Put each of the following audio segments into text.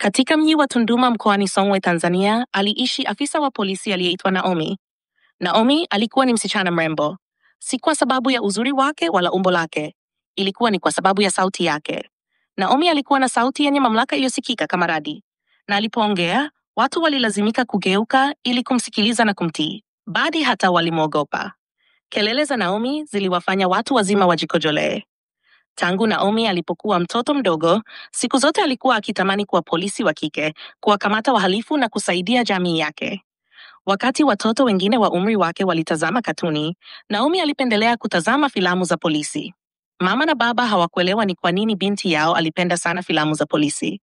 Katika mji wa Tunduma mkoani Songwe, Tanzania, aliishi afisa wa polisi aliyeitwa Naomi. Naomi alikuwa ni msichana mrembo, si kwa sababu ya uzuri wake wala umbo lake. Ilikuwa ni kwa sababu ya sauti yake. Naomi alikuwa na sauti yenye mamlaka iliyosikika kama radi, na alipoongea watu walilazimika kugeuka ili kumsikiliza na kumtii. Baadhi hata walimwogopa. Kelele za Naomi ziliwafanya watu wazima wajikojolee. Tangu Naomi alipokuwa mtoto mdogo, siku zote alikuwa akitamani kuwa polisi wa kike, kuwakamata wahalifu na kusaidia jamii yake. Wakati watoto wengine wa umri wake walitazama katuni, Naomi alipendelea kutazama filamu za polisi. Mama na baba hawakuelewa ni kwa nini binti yao alipenda sana filamu za polisi.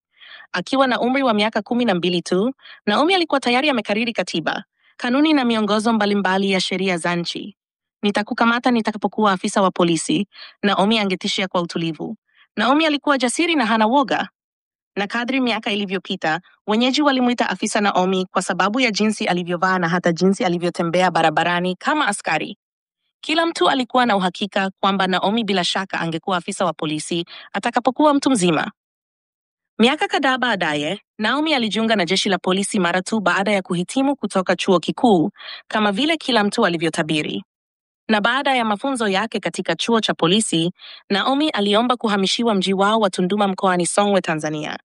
Akiwa na umri wa miaka 12 tu, Naomi alikuwa tayari amekariri katiba, kanuni na miongozo mbalimbali ya sheria za nchi. Nitakukamata nitakapokuwa afisa wa polisi, Naomi angetishia kwa utulivu. Naomi alikuwa jasiri na hana woga. Na kadri miaka ilivyopita, wenyeji walimuita afisa Naomi kwa sababu ya jinsi alivyovaa na hata jinsi alivyotembea barabarani kama askari. Kila mtu alikuwa na uhakika kwamba Naomi bila shaka angekuwa afisa wa polisi atakapokuwa mtu mzima. Miaka kadhaa baadaye, Naomi alijiunga na jeshi la polisi mara tu baada ya kuhitimu kutoka chuo kikuu, kama vile kila mtu alivyotabiri. Na baada ya mafunzo yake katika chuo cha polisi, Naomi aliomba kuhamishiwa mji wao wa Tunduma mkoani Songwe, Tanzania.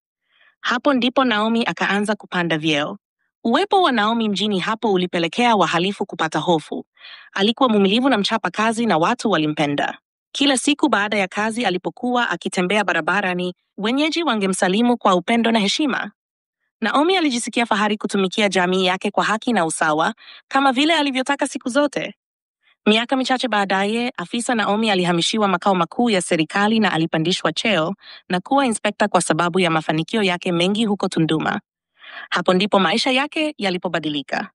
Hapo ndipo Naomi akaanza kupanda vyeo. Uwepo wa Naomi mjini hapo ulipelekea wahalifu kupata hofu. Alikuwa mvumilivu na mchapa kazi na watu walimpenda. Kila siku baada ya kazi alipokuwa akitembea barabarani, wenyeji wangemsalimu kwa upendo na heshima. Naomi alijisikia fahari kutumikia jamii yake kwa haki na usawa, kama vile alivyotaka siku zote. Miaka michache baadaye, afisa Naomi alihamishiwa makao makuu ya serikali na alipandishwa cheo na kuwa inspekta kwa sababu ya mafanikio yake mengi huko Tunduma. Hapo ndipo maisha yake yalipobadilika.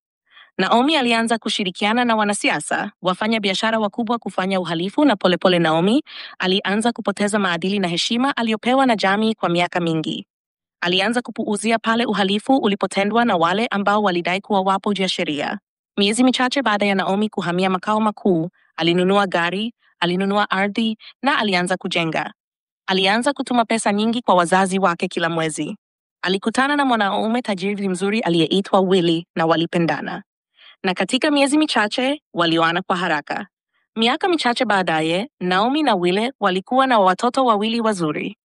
Naomi alianza kushirikiana na wanasiasa, wafanya biashara wakubwa kufanya uhalifu na polepole Naomi alianza kupoteza maadili na heshima aliyopewa na jamii kwa miaka mingi. Alianza kupuuzia pale uhalifu ulipotendwa na wale ambao walidai kuwa wapo juu ya sheria. Miezi michache baada ya Naomi kuhamia makao makuu, alinunua gari, alinunua ardhi na alianza kujenga. Alianza kutuma pesa nyingi kwa wazazi wake kila mwezi. Alikutana na mwanaume tajiri mzuri aliyeitwa Willy na walipendana. Na katika miezi michache walioana kwa haraka. Miaka michache baadaye, Naomi na Willy walikuwa na watoto wawili wazuri.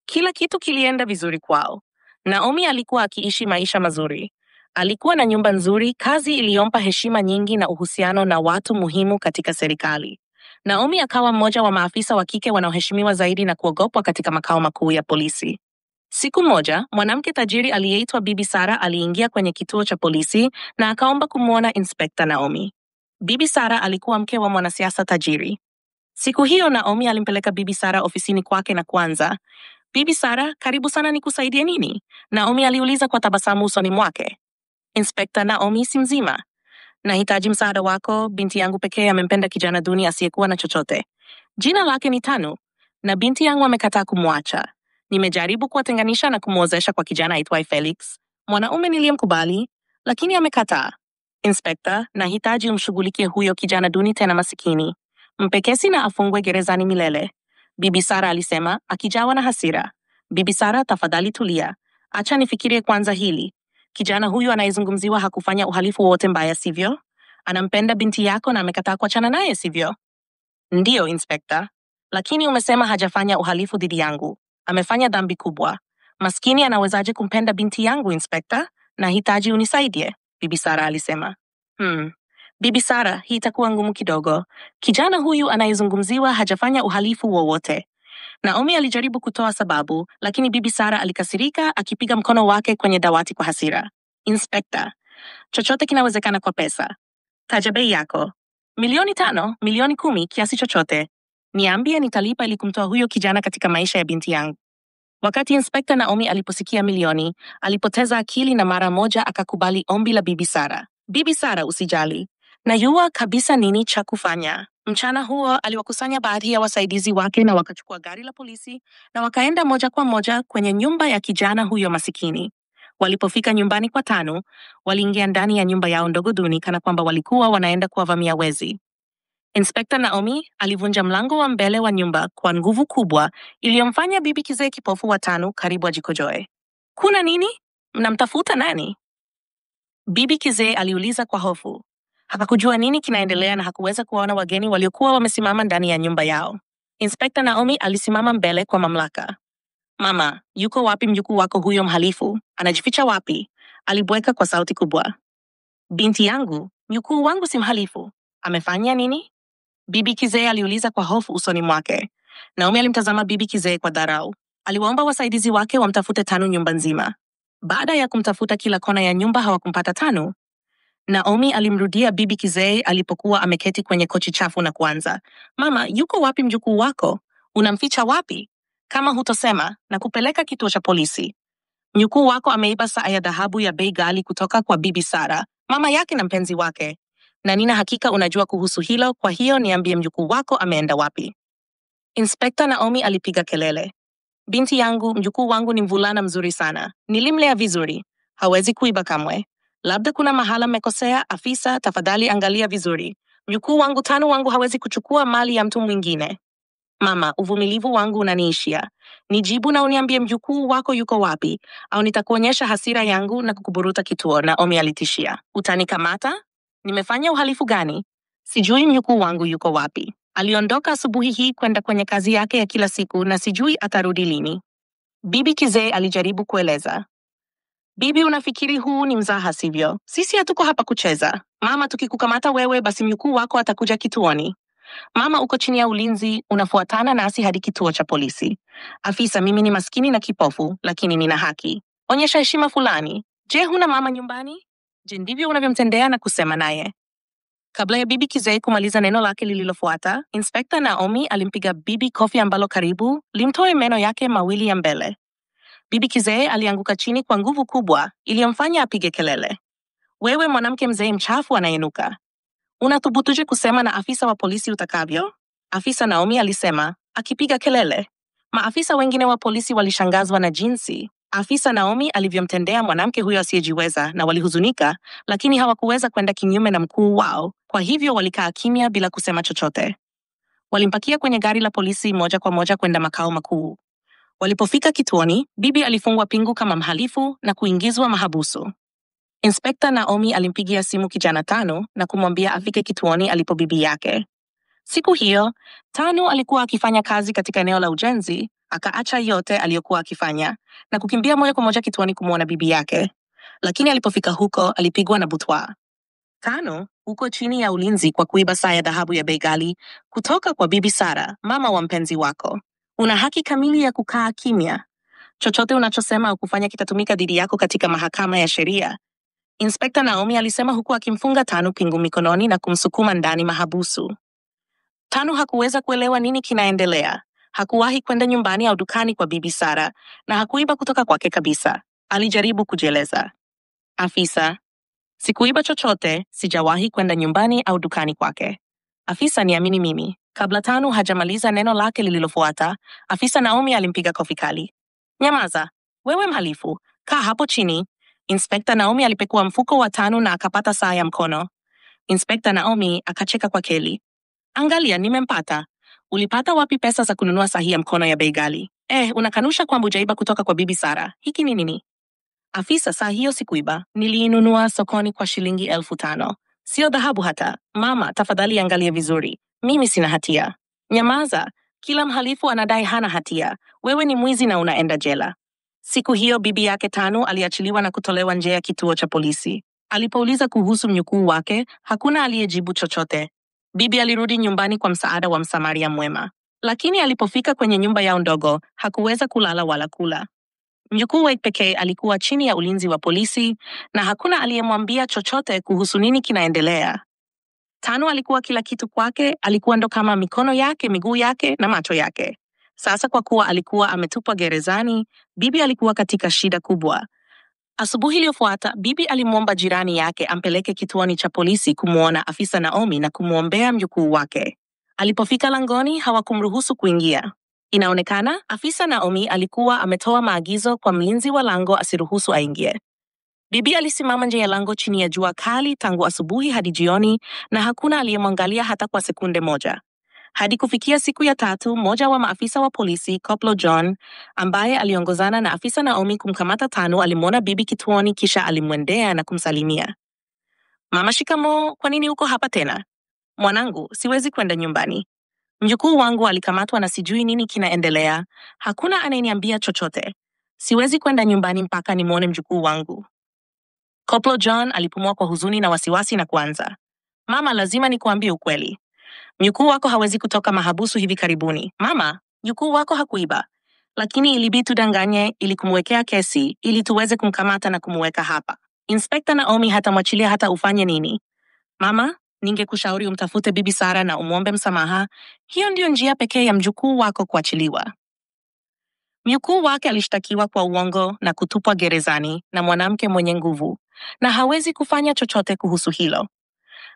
Kila kitu kilienda vizuri kwao. Naomi alikuwa akiishi maisha mazuri. Alikuwa na nyumba nzuri, kazi iliyompa heshima nyingi na uhusiano na watu muhimu katika serikali. Naomi akawa mmoja wa maafisa wa kike wanaoheshimiwa zaidi na kuogopwa katika makao makuu ya polisi. Siku moja, mwanamke tajiri aliyeitwa Bibi Sara aliingia kwenye kituo cha polisi na akaomba kumwona Inspekta Naomi. Bibi Sara alikuwa mke wa mwanasiasa tajiri. Siku hiyo Naomi alimpeleka Bibi Sara ofisini kwake na kuanza, "Bibi Sara, karibu sana, nikusaidie nini?" Naomi aliuliza kwa tabasamu usoni mwake. "Inspekta Naomi, si mzima? Nahitaji msaada wako, binti yangu pekee amempenda kijana duni asiyekuwa na chochote. Jina lake ni Tanu, na binti yangu amekataa kumwacha. Nimejaribu kuwatenganisha na kumwozesha kwa kijana aitwaye Felix, mwanaume niliyemkubali, lakini amekataa. Inspekta, nahitaji umshughulikie huyo kijana duni tena masikini. Mpe kesi na afungwe gerezani milele." Bibi Sara alisema, akijawa na hasira. "Bibi Sara, tafadhali tulia. Acha nifikirie kwanza hili. Kijana huyu anayezungumziwa hakufanya uhalifu wote mbaya, sivyo? Anampenda binti yako na amekataa kuachana naye, sivyo?" "Ndiyo, Inspekta. Lakini umesema hajafanya uhalifu dhidi yangu. Amefanya dhambi kubwa. Maskini anawezaje kumpenda binti yangu, Inspekta? Nahitaji unisaidie," Bibi Sara alisema. Bibi Sara, hii itakuwa ngumu kidogo. Kijana huyu anayezungumziwa hajafanya uhalifu wowote." Naomi alijaribu kutoa sababu, lakini Bibi Sara alikasirika, akipiga mkono wake kwenye dawati kwa hasira. "Inspekta, chochote kinawezekana kwa pesa. Taja bei yako. 5 milioni, milioni 10, kiasi chochote. Niambie, nitalipa ili kumtoa huyo kijana katika maisha ya binti yangu." Wakati Inspekta Naomi aliposikia milioni, alipoteza akili na mara moja akakubali ombi la Bibi Sara. "Bibi Sara, usijali. Najua kabisa nini cha kufanya." Mchana huo aliwakusanya baadhi ya wasaidizi wake na wakachukua gari la polisi na wakaenda moja kwa moja kwenye nyumba ya kijana huyo masikini. Walipofika nyumbani kwa Tanu, waliingia ndani ya nyumba yao ndogo duni kana kwamba walikuwa wanaenda kuwavamia wezi. Inspekta Naomi alivunja mlango wa mbele wa nyumba kwa nguvu kubwa iliyomfanya bibi kizee kipofu wa Tanu karibu ajikojoe. Kuna nini? Mnamtafuta nani? Bibi Kizee aliuliza kwa hofu. Hakujua nini kinaendelea na hakuweza kuwaona wageni waliokuwa wamesimama ndani ya nyumba yao. Inspekta Naomi alisimama mbele kwa mamlaka. Mama, yuko wapi mjukuu wako huyo mhalifu? Anajificha wapi? Alibweka kwa sauti kubwa. Binti yangu, mjukuu wangu si mhalifu. Amefanya nini? Bibi Kizee aliuliza kwa hofu usoni mwake. Naomi alimtazama Bibi Kizee kwa dharau. Aliwaomba wasaidizi wake wamtafute Tanu nyumba nzima. Baada ya kumtafuta kila kona ya nyumba hawakumpata Tanu. Naomi alimrudia Bibi Kizee alipokuwa ameketi kwenye kochi chafu na kuanza. Mama, yuko wapi mjukuu wako? Unamficha wapi? Kama hutosema, na kupeleka kituo cha polisi. Mjukuu wako ameiba saa ya dhahabu ya bei ghali kutoka kwa Bibi Sara, mama yake na mpenzi wake. Na nina hakika unajua kuhusu hilo, kwa hiyo niambie mjukuu wako ameenda wapi. Inspekta Naomi alipiga kelele. Binti yangu, mjukuu wangu ni mvulana mzuri sana. Nilimlea vizuri. Hawezi kuiba kamwe. Labda kuna mahala mmekosea, afisa, tafadhali angalia vizuri. Mjukuu wangu Tanu wangu hawezi kuchukua mali ya mtu mwingine. Mama, uvumilivu wangu unaniishia. Nijibu na uniambie mjukuu wako yuko wapi, au nitakuonyesha hasira yangu na kukuburuta kituo. Naomi alitishia. Utanikamata? Nimefanya uhalifu gani? Sijui mjukuu wangu yuko wapi. Aliondoka asubuhi hii kwenda kwenye kazi yake ya kila siku na sijui atarudi lini. Bibi Kizee alijaribu kueleza. Bibi, unafikiri huu ni mzaha sivyo? Sisi hatuko hapa kucheza. Mama, tukikukamata wewe basi mjukuu wako atakuja kituoni. Mama, uko chini ya ulinzi, unafuatana nasi hadi kituo cha polisi. Afisa, mimi ni maskini na kipofu, lakini nina haki. Onyesha heshima fulani. Je, huna mama nyumbani? Je, ndivyo unavyomtendea na kusema naye? Kabla ya Bibi Kizee kumaliza neno lake lililofuata, Inspekta Naomi alimpiga Bibi kofi ambalo karibu limtoe meno yake mawili ya mbele. Bibi Kizee alianguka chini kwa nguvu kubwa iliyomfanya apige kelele. Wewe mwanamke mzee mchafu anayenuka. Unathubutuje kusema na afisa wa polisi utakavyo? Afisa Naomi alisema, akipiga kelele. Maafisa wengine wa polisi walishangazwa na jinsi afisa Naomi alivyomtendea mwanamke huyo asiyejiweza na walihuzunika, lakini hawakuweza kwenda kinyume na mkuu wao, kwa hivyo walikaa kimya bila kusema chochote. Walimpakia kwenye gari la polisi moja kwa moja kwenda makao makuu. Walipofika kituoni, bibi alifungwa pingu kama mhalifu na kuingizwa mahabusu. Inspekta Naomi alimpigia simu kijana Tanu na kumwambia afike kituoni alipo bibi yake. Siku hiyo, Tanu alikuwa akifanya kazi katika eneo la ujenzi, akaacha yote aliyokuwa akifanya na kukimbia moja kwa moja kituoni kumwona bibi yake. Lakini alipofika huko, alipigwa na butwaa. Tanu, uko chini ya ulinzi kwa kuiba saa ya dhahabu ya bei ghali kutoka kwa Bibi Sara, mama wa mpenzi wako. Una haki kamili ya kukaa kimya. Chochote unachosema au kufanya kitatumika dhidi yako katika mahakama ya sheria. Inspekta Naomi alisema huku akimfunga Tanu pingu mikononi na kumsukuma ndani mahabusu. Tanu hakuweza kuelewa nini kinaendelea. Hakuwahi kwenda nyumbani au dukani kwa Bibi Sara na hakuiba kutoka kwake kabisa. Alijaribu kujieleza. Afisa, sikuiba chochote, sijawahi kwenda nyumbani au dukani kwake. Afisa, niamini mimi. Kabla Tanu hajamaliza neno lake lililofuata, afisa Naomi alimpiga kofi kali. Nyamaza, wewe mhalifu, kaa hapo chini. Inspekta Naomi alipekua mfuko wa Tanu na akapata saa ya mkono. Inspekta Naomi akacheka kwa keli. Angalia, nimempata. Ulipata wapi pesa za kununua saa hii ya mkono ya bei ghali? Unakanusha kwamba hujaiba kutoka kwa Bibi Sara. Hiki ni nini? Afisa, saa hiyo sikuiba. Niliinunua sokoni kwa shilingi 5,000. Sio dhahabu hata. Mama, tafadhali angalia vizuri. Mimi sina hatia. Nyamaza. Kila mhalifu anadai hana hatia. Wewe ni mwizi na unaenda jela. Siku hiyo bibi yake Tanu aliachiliwa na kutolewa nje ya kituo cha polisi. Alipouliza kuhusu mjukuu wake, hakuna aliyejibu chochote. Bibi alirudi nyumbani kwa msaada wa msamaria mwema. Lakini alipofika kwenye nyumba yao ndogo, hakuweza kulala wala kula. Mjukuu wake pekee alikuwa chini ya ulinzi wa polisi na hakuna aliyemwambia chochote kuhusu nini kinaendelea. Tanu alikuwa kila kitu kwake, alikuwa ndo kama mikono yake, miguu yake na macho yake. Sasa kwa kuwa alikuwa ametupwa gerezani, bibi alikuwa katika shida kubwa. Asubuhi iliyofuata, bibi alimwomba jirani yake ampeleke kituoni cha polisi kumwona afisa Naomi na kumwombea mjukuu wake. Alipofika langoni, hawakumruhusu kuingia. Inaonekana afisa Naomi alikuwa ametoa maagizo kwa mlinzi wa lango asiruhusu aingie. Bibi alisimama nje ya lango chini ya jua kali tangu asubuhi hadi jioni na hakuna aliyemwangalia hata kwa sekunde moja. Hadi kufikia siku ya tatu, mmoja wa maafisa wa polisi, Koplo John, ambaye aliongozana na afisa Naomi kumkamata Tanu, alimwona bibi kituoni kisha alimwendea na kumsalimia. Mama, shikamoo, kwa nini uko hapa tena? Mwanangu, siwezi kwenda nyumbani. Mjukuu wangu alikamatwa na sijui nini kinaendelea. Hakuna anayeniambia chochote. Siwezi kwenda nyumbani mpaka nimwone mjukuu wangu. Koplo John alipumua kwa huzuni na wasiwasi na kuanza. Mama, lazima nikuambie ukweli. Mjukuu wako hawezi kutoka mahabusu hivi karibuni. Mama, mjukuu wako hakuiba. Lakini ilibidi tudanganye ili kumwekea kesi ili tuweze kumkamata na kumweka hapa. Inspekta Naomi hatamwachilia hata ufanye nini. Mama, ningekushauri umtafute bibi Sara na umwombe msamaha. Hiyo ndio njia pekee ya mjukuu wako kuachiliwa. Mjukuu wake alishtakiwa kwa uongo na kutupwa gerezani na mwanamke mwenye nguvu, na hawezi kufanya chochote kuhusu hilo.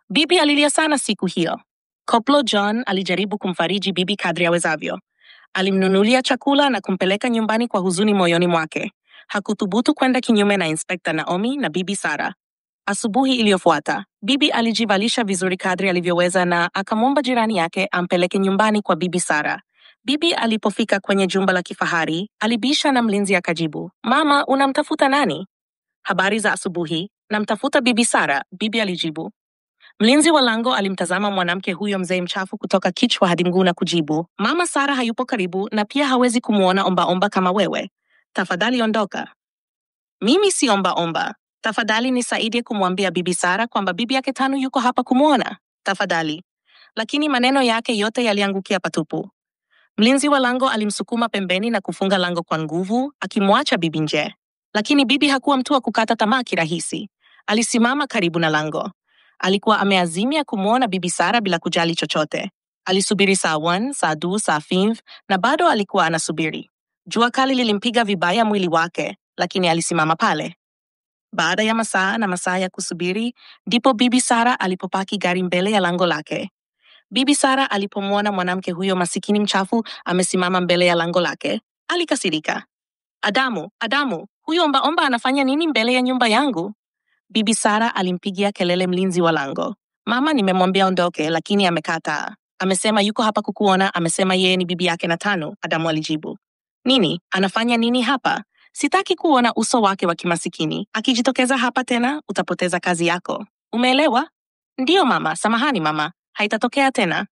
Bibi alilia sana siku hiyo. Koplo John alijaribu kumfariji bibi kadri awezavyo. Alimnunulia chakula na kumpeleka nyumbani kwa huzuni moyoni mwake. Hakuthubutu kwenda kinyume na Inspekta Naomi na bibi Sara. Asubuhi iliyofuata, bibi alijivalisha vizuri kadri alivyoweza na akamwomba jirani yake ampeleke nyumbani kwa bibi Sara. Bibi alipofika kwenye jumba la kifahari, alibisha na mlinzi akajibu, "Mama, unamtafuta nani?" "Habari za asubuhi, namtafuta bibi Sara," bibi alijibu. Mlinzi wa lango alimtazama mwanamke huyo mzee mchafu kutoka kichwa hadi mguu na kujibu, "Mama Sara hayupo karibu na pia hawezi kumwona omba kama wewe. Tafadhali ondoka." "Mimi si omba. Tafadhali nisaidie kumwambia bibi Sara kwamba bibi yake Tanu yuko hapa kumwona. Tafadhali." Lakini maneno yake yote yaliangukia patupu. Mlinzi wa lango alimsukuma pembeni na kufunga lango kwa nguvu, akimwacha bibi nje. Lakini bibi hakuwa mtu wa kukata tamaa kirahisi. Alisimama karibu na lango. Alikuwa ameazimia kumwona bibi Sara bila kujali chochote. Alisubiri saa 1, saa 2, saa 5 na bado alikuwa anasubiri. Jua kali lilimpiga vibaya mwili wake, lakini alisimama pale. Baada ya masaa na masaa ya kusubiri, ndipo bibi Sara alipopaki gari mbele ya lango lake. Bibi Sara alipomwona mwanamke huyo masikini mchafu amesimama mbele ya lango lake, alikasirika. Adamu, huyo omba anafanya nini mbele ya nyumba yangu?" Bibi Sara alimpigia kelele mlinzi wa lango. "Mama, nimemwambia ondoke, lakini amekataa. Amesema yuko hapa kukuona, amesema yeye ni bibi yake na Tanu," Adamu alijibu. "Nini? Anafanya nini hapa? Sitaki kuona uso wake wa kimasikini. Akijitokeza hapa tena, utapoteza kazi yako. Umeelewa?" "Ndiyo mama, samahani mama. Haitatokea tena."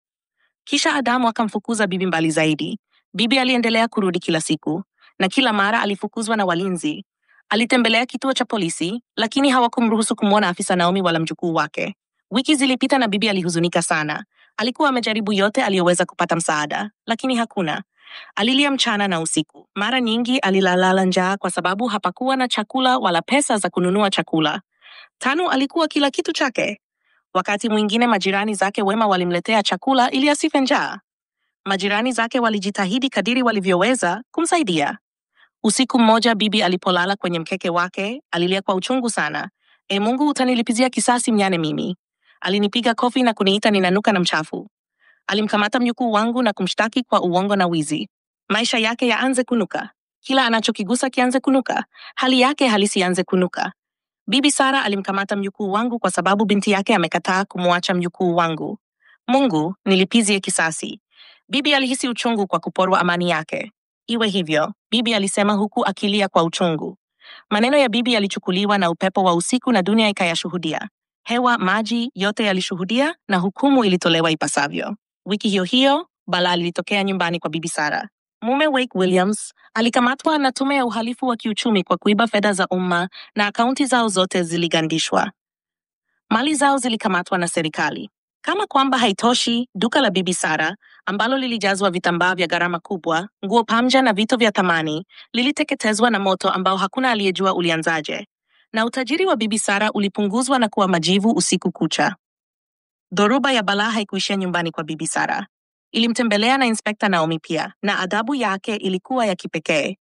Kisha Adamu akamfukuza bibi mbali zaidi. Bibi aliendelea kurudi kila siku, na kila mara alifukuzwa na walinzi. Alitembelea kituo cha polisi, lakini hawakumruhusu kumwona afisa Naomi wala mjukuu wake. Wiki zilipita na bibi alihuzunika sana. Alikuwa amejaribu yote aliyoweza kupata msaada, lakini hakuna. Alilia mchana na usiku. Mara nyingi alilala njaa kwa sababu hapakuwa na chakula wala pesa za kununua chakula. Tanu alikuwa kila kitu chake. Wakati mwingine majirani zake wema walimletea chakula ili asife njaa. Majirani zake walijitahidi kadiri walivyoweza kumsaidia. Usiku mmoja bibi alipolala kwenye mkeke wake, alilia kwa uchungu sana. Mungu, utanilipizia kisasi mnyane mimi. Alinipiga kofi na kuniita ninanuka na mchafu. Alimkamata mjukuu wangu na kumshtaki kwa uongo na wizi. Maisha yake yaanze kunuka. Kila anachokigusa kianze kunuka. Hali yake halisi ianze kunuka. Bibi Sara alimkamata mjukuu wangu kwa sababu binti yake amekataa kumwacha mjukuu wangu. Mungu, nilipizie kisasi. Bibi alihisi uchungu kwa kuporwa amani yake. Iwe hivyo, bibi alisema huku akilia kwa uchungu. Maneno ya bibi yalichukuliwa na upepo wa usiku na dunia ikayashuhudia. Hewa, maji, yote yalishuhudia na hukumu ilitolewa ipasavyo. Wiki hiyo hiyo, balaa lilitokea nyumbani kwa bibi Sara. Mume Wake Williams alikamatwa na tume ya uhalifu wa kiuchumi kwa kuiba fedha za umma na akaunti zao zote ziligandishwa. Mali zao zilikamatwa na serikali. Kama kwamba haitoshi, duka la bibi Sara ambalo lilijazwa vitambaa vya gharama kubwa, nguo pamja na vito vya thamani, liliteketezwa na moto ambao hakuna aliyejua ulianzaje. Na utajiri wa bibi Sara ulipunguzwa na kuwa majivu usiku kucha. Dhoruba ya balaa haikuishia nyumbani kwa bibi Sara. Ilimtembelea na Inspekta Naomi pia, na adhabu yake ilikuwa ya kipekee.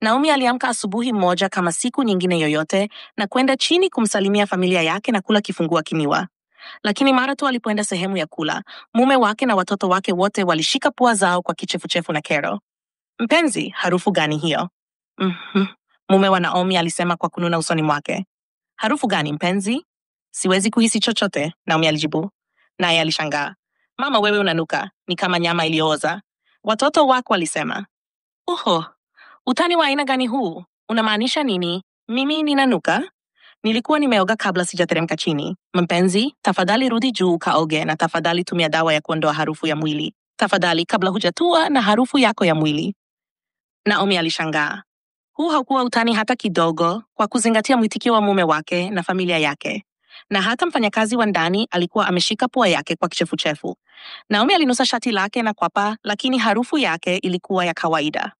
Naomi aliamka asubuhi mmoja kama siku nyingine yoyote na kwenda chini kumsalimia familia yake na kula kifungua kinywa. Lakini mara tu alipoenda sehemu ya kula, mume wake na watoto wake wote walishika pua zao kwa kichefuchefu na kero. "Mpenzi, harufu gani hiyo?" Mume wa Naomi alisema kwa kununa usoni mwake. "Harufu gani mpenzi?" "Siwezi kuhisi chochote," Naomi alijibu. Naye alishangaa. Mama, wewe unanuka, ni kama nyama iliyooza. Watoto wako walisema. Uho, utani wa aina gani huu? Unamaanisha nini? Mimi ninanuka? Nilikuwa nimeoga kabla sijateremka chini. Mpenzi, tafadhali rudi juu kaoge na tafadhali tumia dawa ya kuondoa harufu ya mwili. Tafadhali kabla hujatua na harufu yako ya mwili. Naomi alishangaa. Huu haukuwa utani hata kidogo, kwa kuzingatia mwitikio wa mume wake na familia yake. Na hata mfanyakazi wa ndani alikuwa ameshika pua yake kwa kichefuchefu. Naomi alinusa shati lake na kwapa, lakini harufu yake ilikuwa ya kawaida.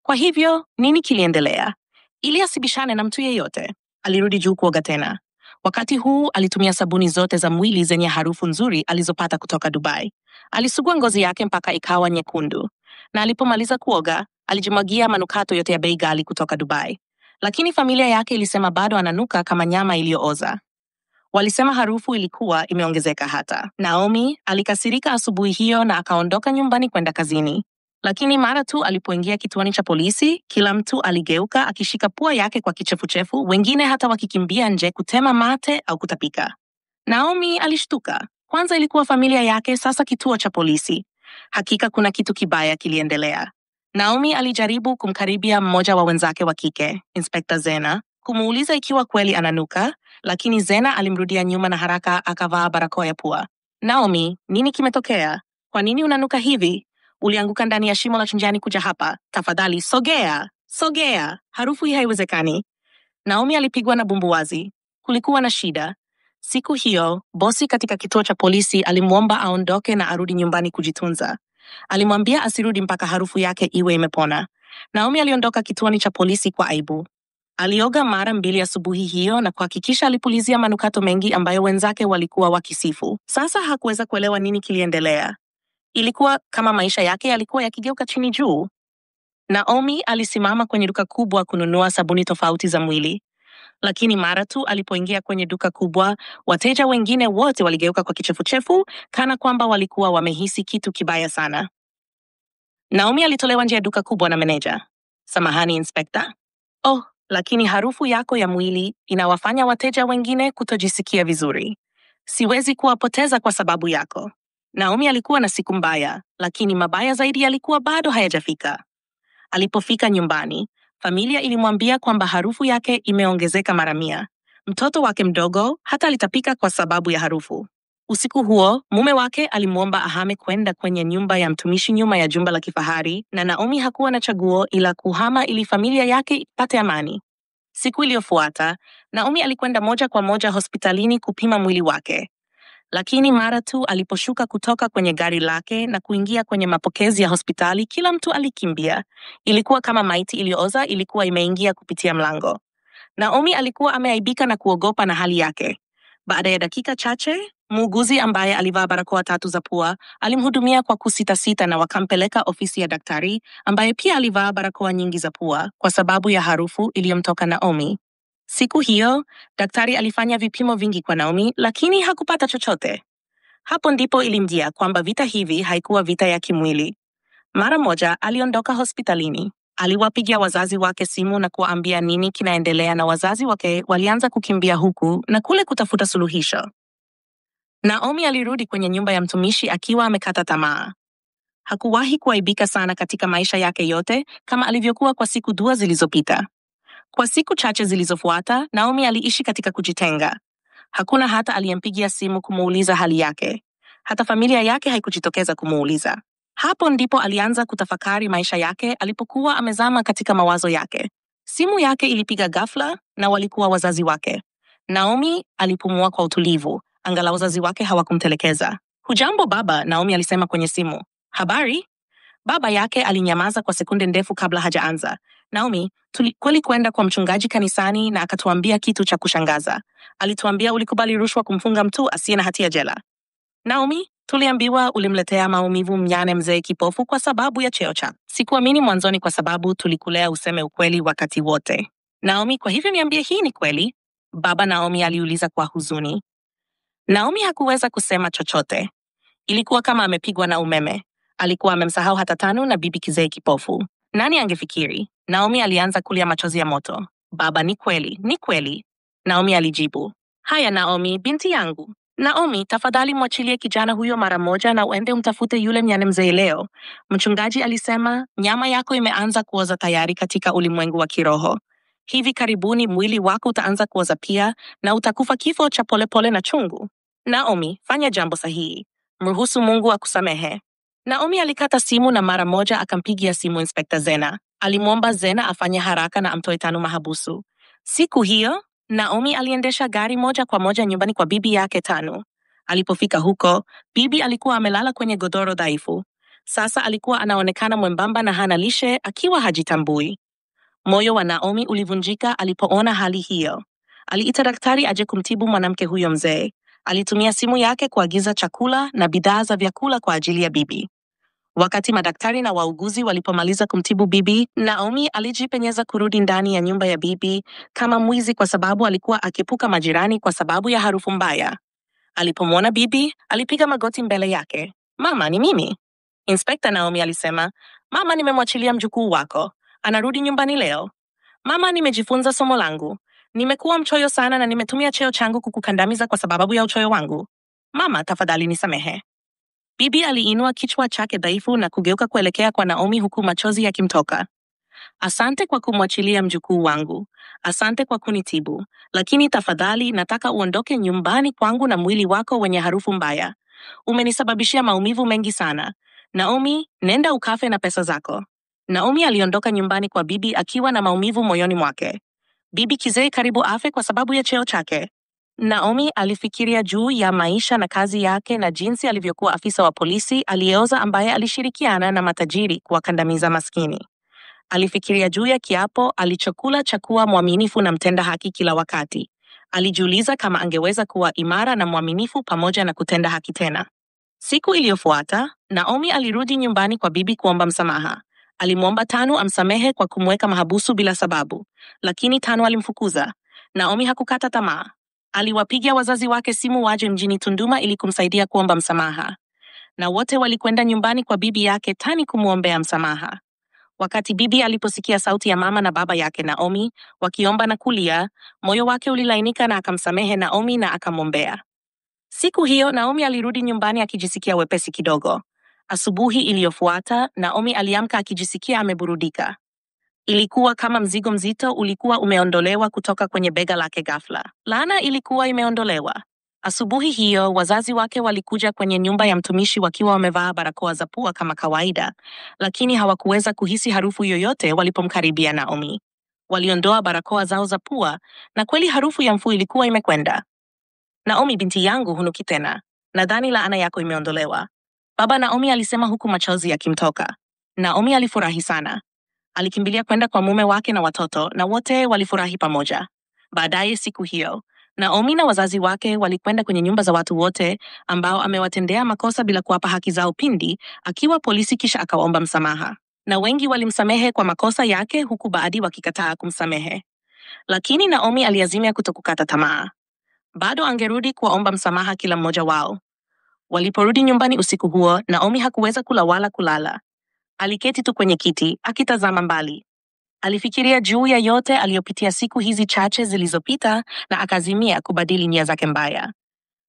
Kwa hivyo, nini kiliendelea? Ili asibishane na mtu yeyote, alirudi juu kuoga tena. Wakati huu alitumia sabuni zote za mwili zenye harufu nzuri alizopata kutoka Dubai. Alisugua ngozi yake mpaka ikawa nyekundu. Na alipomaliza kuoga, alijimwagia manukato yote ya bei ghali kutoka Dubai. Lakini familia yake ilisema bado ananuka kama nyama iliyooza. Walisema harufu ilikuwa imeongezeka hata. Naomi alikasirika asubuhi hiyo na akaondoka nyumbani kwenda kazini. Lakini mara tu alipoingia kituoni cha polisi, kila mtu aligeuka akishika pua yake kwa kichefuchefu, wengine hata wakikimbia nje kutema mate au kutapika. Naomi alishtuka. Kwanza ilikuwa familia yake, sasa kituo cha polisi. Hakika kuna kitu kibaya kiliendelea. Naomi alijaribu kumkaribia mmoja wa wenzake wa kike, Inspekta Zena, kumuuliza ikiwa kweli ananuka, lakini Zena alimrudia nyuma na haraka akavaa barakoa ya pua. Naomi, nini kimetokea? Kwa nini unanuka hivi? Ulianguka ndani ya shimo la chinjani kuja hapa. Tafadhali, sogea. Sogea. Harufu hii haiwezekani. Naomi alipigwa na bumbuazi. Kulikuwa na shida. Siku hiyo, bosi katika kituo cha polisi alimwomba aondoke na arudi nyumbani kujitunza. Alimwambia asirudi mpaka harufu yake iwe imepona. Naomi aliondoka kituoni cha polisi kwa aibu. Alioga mara 2 asubuhi hiyo na kuhakikisha alipulizia manukato mengi ambayo wenzake walikuwa wakisifu. Sasa hakuweza kuelewa nini kiliendelea. Ilikuwa kama maisha yake yalikuwa yakigeuka chini juu. Naomi alisimama kwenye duka kubwa kununua sabuni tofauti za mwili. Lakini mara tu alipoingia kwenye duka kubwa, wateja wengine wote waligeuka kwa kichefuchefu kana kwamba walikuwa wamehisi kitu kibaya sana. Naomi alitolewa nje ya duka kubwa na meneja. Samahani, Inspekta. Oh, lakini harufu yako ya mwili inawafanya wateja wengine kutojisikia vizuri. Siwezi kuwapoteza kwa sababu yako. Naomi alikuwa na siku mbaya, lakini mabaya zaidi yalikuwa bado hayajafika. Alipofika nyumbani, familia ilimwambia kwamba harufu yake imeongezeka mara 100. Mtoto wake mdogo hata alitapika kwa sababu ya harufu. Usiku huo, mume wake alimwomba ahame kwenda kwenye nyumba ya mtumishi nyuma ya jumba la kifahari, na Naomi hakuwa na chaguo ila kuhama ili familia yake ipate amani. Siku iliyofuata, Naomi alikwenda moja kwa moja hospitalini kupima mwili wake. Lakini mara tu aliposhuka kutoka kwenye gari lake na kuingia kwenye mapokezi ya hospitali, kila mtu alikimbia. Ilikuwa kama maiti iliyooza ilikuwa imeingia kupitia mlango. Naomi alikuwa ameaibika na kuogopa na hali yake. Baada ya dakika chache, muuguzi ambaye alivaa barakoa 3 za pua alimhudumia kwa kusitasita na wakampeleka ofisi ya daktari ambaye pia alivaa barakoa nyingi za pua kwa sababu ya harufu iliyomtoka Naomi. Siku hiyo, daktari alifanya vipimo vingi kwa Naomi lakini hakupata chochote. Hapo ndipo ilimjia kwamba vita hivi haikuwa vita ya kimwili. Mara moja aliondoka hospitalini. Aliwapigia wazazi wake simu na kuwaambia nini kinaendelea, na wazazi wake walianza kukimbia huku na kule kutafuta suluhisho. Naomi alirudi kwenye nyumba ya mtumishi akiwa amekata tamaa. Hakuwahi kuaibika sana katika maisha yake yote kama alivyokuwa kwa siku 2 zilizopita. Kwa siku chache zilizofuata, Naomi aliishi katika kujitenga. Hakuna hata aliyempigia simu kumuuliza hali yake. Hata familia yake haikujitokeza kumuuliza. Hapo ndipo alianza kutafakari maisha yake alipokuwa amezama katika mawazo yake. Simu yake ilipiga ghafla na walikuwa wazazi wake. Naomi alipumua kwa utulivu, angalau wazazi wake hawakumtelekeza. Hujambo baba, Naomi alisema kwenye simu. Habari? Baba yake alinyamaza kwa sekunde ndefu kabla hajaanza. Naomi, tulikwenda kwa mchungaji kanisani na akatuambia kitu cha kushangaza. Alituambia ulikubali rushwa kumfunga mtu asiye na hatia jela. Naomi, tuliambiwa ulimletea maumivu mjane mzee kipofu kwa sababu ya cheo chako. Sikuamini mwanzoni kwa sababu tulikulea useme ukweli wakati wote. Naomi, kwa hivyo niambie, hii ni kweli? Baba Naomi aliuliza kwa huzuni. Naomi hakuweza kusema chochote. Ilikuwa kama amepigwa na umeme. Alikuwa amemsahau hata Tanu na bibi kizee kipofu. Nani angefikiri? Naomi alianza kulia machozi ya moto. Baba, ni kweli, ni kweli. Naomi alijibu. Haya Naomi, binti yangu. Naomi, tafadhali mwachilie kijana huyo mara moja na uende umtafute yule mnyane mzee leo. Mchungaji alisema, nyama yako imeanza kuoza tayari katika ulimwengu wa kiroho. Hivi karibuni mwili wako utaanza kuoza pia na utakufa kifo cha polepole na chungu. Naomi, fanya jambo sahihi. Mruhusu Mungu akusamehe. Naomi alikata simu na mara moja akampigia simu Inspekta Zena. Alimwomba Zena afanye haraka na amtoe Tanu mahabusu. Siku hiyo, Naomi aliendesha gari moja kwa moja nyumbani kwa bibi yake Tanu. Alipofika huko, bibi alikuwa amelala kwenye godoro dhaifu. Sasa alikuwa anaonekana mwembamba na hana lishe, akiwa hajitambui. Moyo wa Naomi ulivunjika alipoona hali hiyo. Aliita daktari aje kumtibu mwanamke huyo mzee. Alitumia simu yake kuagiza chakula na bidhaa za vyakula kwa ajili ya bibi. Wakati madaktari na wauguzi walipomaliza kumtibu bibi, Naomi alijipenyeza kurudi ndani ya nyumba ya bibi kama mwizi kwa sababu alikuwa akipuka majirani kwa sababu ya harufu mbaya. Alipomwona bibi, alipiga magoti mbele yake. Mama, ni mimi. Inspekta Naomi alisema, mama, nimemwachilia mjukuu wako. Anarudi nyumbani leo. Mama, nimejifunza somo langu. Nimekuwa mchoyo sana na nimetumia cheo changu kukukandamiza kwa sababu ya uchoyo wangu. Mama, tafadhali nisamehe. Bibi aliinua kichwa chake dhaifu na kugeuka kuelekea kwa Naomi huku machozi yakimtoka. Asante kwa kumwachilia mjukuu wangu. Asante kwa kunitibu. Lakini tafadhali nataka uondoke nyumbani kwangu na mwili wako wenye harufu mbaya. Umenisababishia maumivu mengi sana. Naomi, nenda ukafe na pesa zako. Naomi aliondoka nyumbani kwa bibi akiwa na maumivu moyoni mwake. Bibi kizee karibu afe kwa sababu ya cheo chake. Naomi alifikiria juu ya maisha na kazi yake na jinsi alivyokuwa afisa wa polisi aliyeoza ambaye alishirikiana na matajiri kuwakandamiza maskini. Alifikiria juu ya kiapo alichokula cha kuwa mwaminifu na mtenda haki kila wakati. Alijiuliza kama angeweza kuwa imara na mwaminifu pamoja na kutenda haki tena. Siku iliyofuata, Naomi alirudi nyumbani kwa bibi kuomba msamaha. Alimwomba Tanu amsamehe kwa kumweka mahabusu bila sababu, lakini Tanu alimfukuza. Naomi hakukata tamaa. Aliwapigia wazazi wake simu waje mjini Tunduma ili kumsaidia kuomba msamaha. Na wote walikwenda nyumbani kwa bibi yake Tani kumwombea msamaha. Wakati bibi aliposikia sauti ya mama na baba yake Naomi wakiomba na kulia, moyo wake ulilainika na akamsamehe Naomi na akamwombea. Siku hiyo Naomi alirudi nyumbani akijisikia wepesi kidogo. Asubuhi iliyofuata, Naomi aliamka akijisikia ameburudika. Ilikuwa kama mzigo mzito ulikuwa umeondolewa kutoka kwenye bega lake ghafla. Laana ilikuwa imeondolewa. Asubuhi hiyo wazazi wake walikuja kwenye nyumba ya mtumishi wakiwa wamevaa barakoa za pua kama kawaida, lakini hawakuweza kuhisi harufu yoyote walipomkaribia Naomi. Waliondoa barakoa zao za pua na kweli harufu ya mfu ilikuwa imekwenda. Naomi, binti yangu, hunuki tena. Nadhani laana yako imeondolewa, baba Naomi alisema huku machozi yakimtoka. Naomi alifurahi sana. Alikimbilia kwenda kwa mume wake na watoto na wote walifurahi pamoja. Baadaye siku hiyo, Naomi na wazazi wake walikwenda kwenye nyumba za watu wote ambao amewatendea makosa bila kuwapa haki zao pindi akiwa polisi, kisha akawaomba msamaha. Na wengi walimsamehe kwa makosa yake huku baadhi wakikataa kumsamehe. Lakini Naomi aliazimia kutokukata tamaa. Bado angerudi kuwaomba msamaha kila mmoja wao. Waliporudi nyumbani usiku huo, Naomi hakuweza kula wala kulala. Aliketi tu kwenye kiti, akitazama mbali. Alifikiria juu ya yote aliyopitia siku hizi chache zilizopita na akazimia kubadili nia zake mbaya.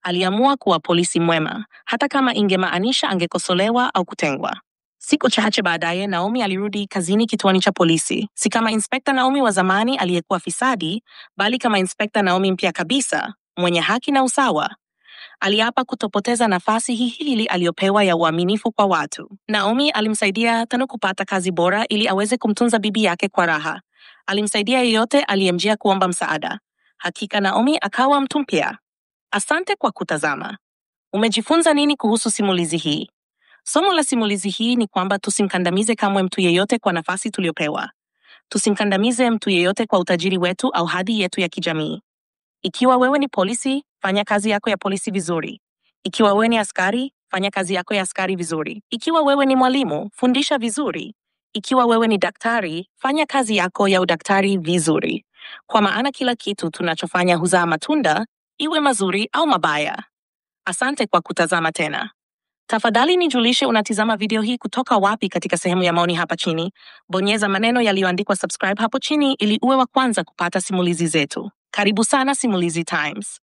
Aliamua kuwa polisi mwema, hata kama ingemaanisha angekosolewa au kutengwa. Siku chache baadaye, Naomi alirudi kazini kituoni cha polisi, si kama Inspekta Naomi wa zamani aliyekuwa fisadi, bali kama Inspekta Naomi mpya kabisa, mwenye haki na usawa. Aliapa kutopoteza nafasi hii aliyopewa ya uaminifu kwa watu. Naomi alimsaidia Tanu kupata kazi bora ili aweze kumtunza bibi yake kwa raha. Alimsaidia yeyote aliyemjia kuomba msaada. Hakika Naomi akawa mtu mpya. Asante kwa kutazama. Umejifunza nini kuhusu simulizi hii? Somo la simulizi hii ni kwamba tusimkandamize kamwe mtu yeyote kwa nafasi tuliopewa. Tusimkandamize mtu yeyote kwa utajiri wetu au hadhi yetu ya kijamii. Ikiwa wewe ni polisi, fanya kazi yako ya polisi vizuri. Ikiwa wewe ni askari, fanya kazi yako ya askari vizuri. Ikiwa wewe ni mwalimu, fundisha vizuri. Ikiwa wewe ni daktari, fanya kazi yako ya udaktari vizuri. Kwa maana kila kitu tunachofanya huzaa matunda, iwe mazuri au mabaya. Asante kwa kutazama tena. Tafadhali nijulishe unatizama video hii kutoka wapi katika sehemu ya maoni hapa chini. Bonyeza maneno yaliyoandikwa subscribe hapo chini ili uwe wa kwanza kupata simulizi zetu. Karibu sana Simulizi Times.